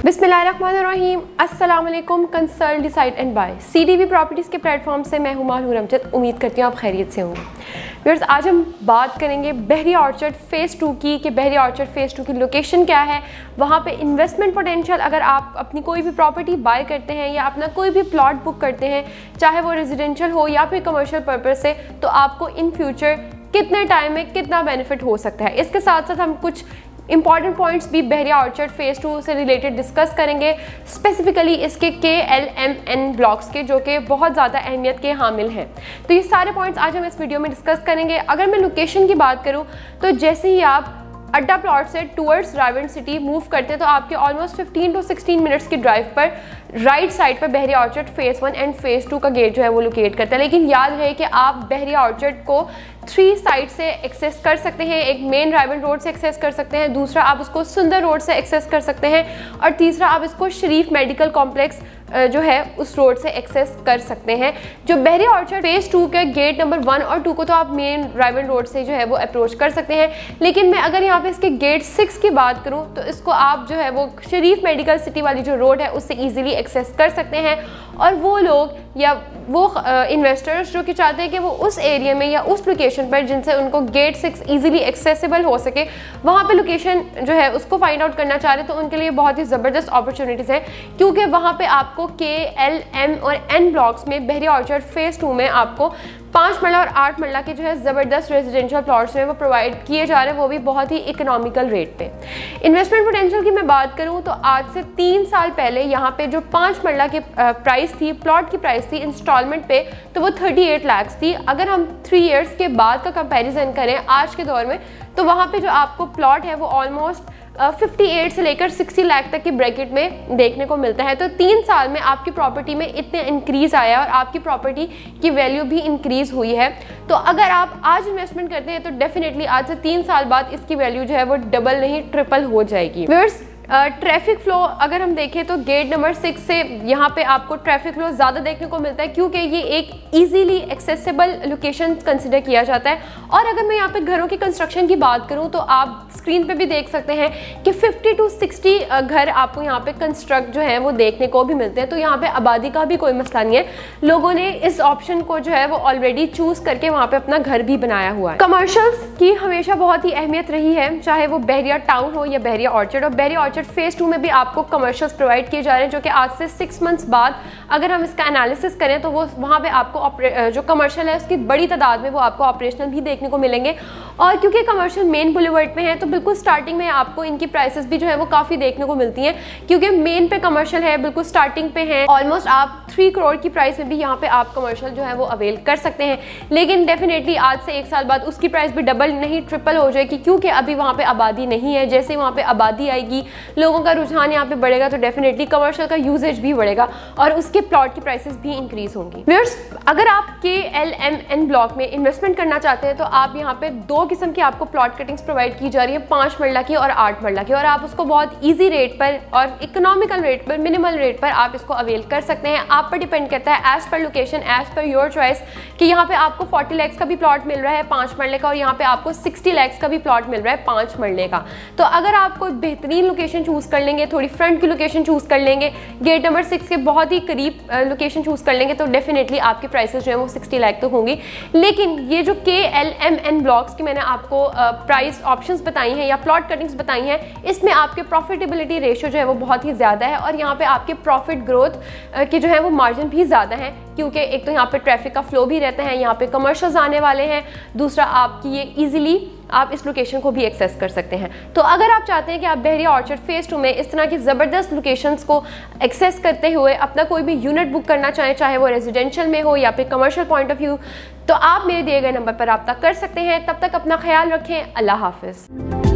बिस्मिल्लाहिर्रहमानिर्रहीम, अस्सलाम वालेकुम। Consult decide and by CDV properties के प्लेटफॉर्म से मैं हुमायूं रमजद उम्मीद करती हूँ आप खैरियत से होंगे। व्यूअर्स, आज हम बात करेंगे बहरी ऑर्चर्ड फ़ेज़ 2 की कि बहरी ऑर्चर्ड फ़ेज़ 2 की लोकेशन क्या है, वहाँ पे इन्वेस्टमेंट पोटेंशियल, अगर आप अपनी कोई भी प्रॉपर्टी बाय करते हैं या अपना कोई भी प्लॉट बुक करते हैं, चाहे वो रेजिडेंशियल हो या फिर कमर्शियल पर्पज़ से, तो आपको इन फ्यूचर कितने टाइम में कितना बेनिफिट हो सकता है। इसके साथ साथ हम कुछ इंपॉर्टेंट पॉइंट्स भी बहरिया ऑर्चर्ड फ़ेज़ 2 से रिलेटेड डिस्कस करेंगे, स्पेसिफिकली इसके KLMN ब्लॉक्स के, जो कि बहुत ज़्यादा अहमियत के हामिल हैं। तो ये सारे पॉइंट्स आज हम इस वीडियो में डिस्कस करेंगे। अगर मैं लोकेशन की बात करूँ तो जैसे ही आप अड्डा प्लॉट से टूवर्ड्स रावंड सिटी मूव करते हैं तो आपके ऑलमोस्ट 15 to 16 मिनट्स की ड्राइव पर राइट साइड पर बहरिया ऑर्चर्ड फ़ेज़ 1 एंड फ़ेज़ 2 का गेट जो है वो लोकेट करता है। लेकिन याद रहे कि आप बहरिया ऑर्चर्ड को 3 साइड से एक्सेस कर सकते हैं। एक मेन रावंड रोड से एक्सेस कर सकते हैं, दूसरा आप उसको सुंदर रोड से एक्सेस कर सकते हैं, और तीसरा आप इसको शरीफ मेडिकल कॉम्प्लेक्स जो है उस रोड से एक्सेस कर सकते हैं। जो बहरिया ऑर्चर्ड फ़ेज़ 2 के गेट नंबर 1 और 2 को तो आप मेन रावंड रोड से जो है वो अप्रोच कर सकते हैं, लेकिन मैं अगर यहाँ पे इसके गेट 6 की बात करूँ तो इसको आप जो है वो शरीफ मेडिकल सिटी वाली जो रोड है उससे ईजिली एक्सेस कर सकते हैं। और वो लोग या वो इन्वेस्टर्स जो कि चाहते हैं कि वो उस एरिया में या उस लोकेशन पर जिनसे उनको गेट 6 ईजिली एक्सेसिबल हो सके, वहाँ पे लोकेशन जो है उसको फाइंड आउट करना चाह रहे हैं, तो उनके लिए बहुत ही ज़बरदस्त अपॉर्चुनिटीज़ हैं, क्योंकि वहाँ पे आपको KLM और N ब्लॉक्स में बहरिया ऑर्चर्ड फ़ेज़ 2 में आपको 5 मरला और 8 मरला के जो है ज़बरदस्त रेजिडेंशियल प्लॉट्स में वो प्रोवाइड किए जा रहे हैं, वो भी बहुत ही इकोनॉमिकल रेट पे। इन्वेस्टमेंट पोटेंशियल की मैं बात करूँ तो आज से 3 साल पहले यहाँ पे जो 5 मरला की प्राइस थी, प्लॉट की प्राइस थी इंस्टॉलमेंट पे, तो वो 38 लाख थी। अगर हम 3 इयर्स के बाद का कंपैरिजन करें आज के दौर में, तो वहाँ पे जो आपको प्लॉट है वो ऑलमोस्ट 58 से लेकर 60 लाख तक की ब्रैकेट में देखने को मिलता है। तो 3 साल में आपकी प्रॉपर्टी में इतने इंक्रीज़ आया और आपकी प्रॉपर्टी की वैल्यू भी इंक्रीज़ हुई है। तो अगर आप आज इन्वेस्टमेंट करते हैं तो डेफिनेटली आज से 3 साल बाद इसकी वैल्यू जो है वो डबल नहीं ट्रिपल हो जाएगी। व्यूअर्स, ट्रैफिक फ़्लो अगर हम देखें तो गेट नंबर 6 से यहाँ पे आपको ट्रैफिक फ़्लो ज़्यादा देखने को मिलता है, क्योंकि ये एक इजीली एक्सेसिबल लोकेशन कंसिडर किया जाता है। और अगर मैं यहाँ पे घरों की कंस्ट्रक्शन की बात करूँ तो आप स्क्रीन पे भी देख सकते हैं कि 50 to 60 घर आपको यहाँ पे कंस्ट्रक्ट जो है वो देखने को भी मिलते हैं। तो यहाँ पे आबादी का भी कोई मसला नहीं है, लोगों ने इस ऑप्शन को जो है वो ऑलरेडी चूज़ करके वहाँ पे अपना घर भी बनाया हुआ है। कमर्शियल्स की हमेशा बहुत ही अहमियत रही है, चाहे वो बहरिया टाउन हो या बहरिया ऑर्चर्ड। और बहरिया ऑर्चर्ड फ़ेज़ 2 में भी आपको कमर्शियल्स प्रोवाइड किए जा रहे हैं, जो कि आज से 6 मंथ्स बाद अगर हम इसका एनालिसिस करें तो वो वहाँ पे आपको जो कमर्शियल है उसकी बड़ी तादाद में वो आपको ऑपरेशनल भी देखने को मिलेंगे। और क्योंकि कमर्शियल मेन बुलेवर्ड में है तो बिल्कुल स्टार्टिंग में आपको इनकी प्राइसेस भी जो है वो काफ़ी देखने को मिलती हैं, क्योंकि मेन पे कमर्शियल है, बिल्कुल स्टार्टिंग पे है। ऑलमोस्ट आप 3 करोड़ की प्राइस में भी यहाँ पे आप कमर्शियल जो है वो अवेल कर सकते हैं। लेकिन डेफिनेटली आज से 1 साल बाद उसकी प्राइस भी डबल नहीं ट्रिपल हो जाएगी, क्योंकि अभी वहाँ पे आबादी नहीं है। जैसे वहाँ पे आबादी आएगी, लोगों का रुझान यहाँ पे बढ़ेगा, तो डेफिनेटली कमर्शियल का यूजेज भी बढ़ेगा और उसके प्लॉट की प्राइसेस भी इंक्रीज होंगी। व्यूअर्स, अगर आप KLMN ब्लॉक में इन्वेस्टमेंट करना चाहते हैं तो आप यहाँ पे 2 किस्म की आपको प्लॉट कटिंग्स प्रोवाइड की जा रही है, 5 मरला की और 8 मरला की, और आप उसको बहुत ईजी रेट पर और इकोनॉमिकल रेट पर, मिनिमल रेट पर आप इसको अवेल कर सकते हैं। आप पर डिपेंड करता है as per location, as per your choice, कि यहाँ पे आपको 40 लाख का भी प्लॉट मिल रहा है 5 मरले का, और यहाँ पे आपको 60 लाख का भी प्लॉट मिल रहा है 5 मरले का। तो अगर आप कोई बेहतरीन लोकेशन चूज़ कर लेंगे, थोड़ी फ्रंट की लोकेशन चूज़ कर लेंगे, गेट नंबर 6 के बहुत ही करीब लोकेशन चूज़ कर लेंगे, तो डेफिनेटली आपकी प्राइसेस जो है वो 60 लाख तो होंगी। लेकिन ये जो KLMN ब्लॉक्स की मैंने आपको प्राइस ऑप्शंस बताई हैं या प्लॉट कटिंग्स बताई हैं, इसमें आपके प्रॉफिटेबिलिटी रेशियो जो है वो बहुत ही ज़्यादा है, और यहाँ पे आपके प्रॉफिट ग्रोथ के जो है वो मार्जिन भी ज़्यादा है, क्योंकि एक तो यहाँ पे ट्रैफिक का फ्लो भी रहता है, यहाँ पे कमर्शियल्स आने वाले हैं, दूसरा आपकी ये ईजिली आप इस लोकेशन को भी एक्सेस कर सकते हैं। तो अगर आप चाहते हैं कि आप बहरिया ऑर्चर्ड फ़ेज़ 2 में इस तरह की ज़बरदस्त लोकेशंस को एक्सेस करते हुए अपना कोई भी यूनिट बुक करना चाहें, चाहे वो रेजिडेंशियल में हो या फिर कमर्शियल पॉइंट ऑफ व्यू, तो आप मेरे दिए गए नंबर पर रब्ता कर सकते हैं। तब तक अपना ख्याल रखें। अल्लाह हाफ़िज़।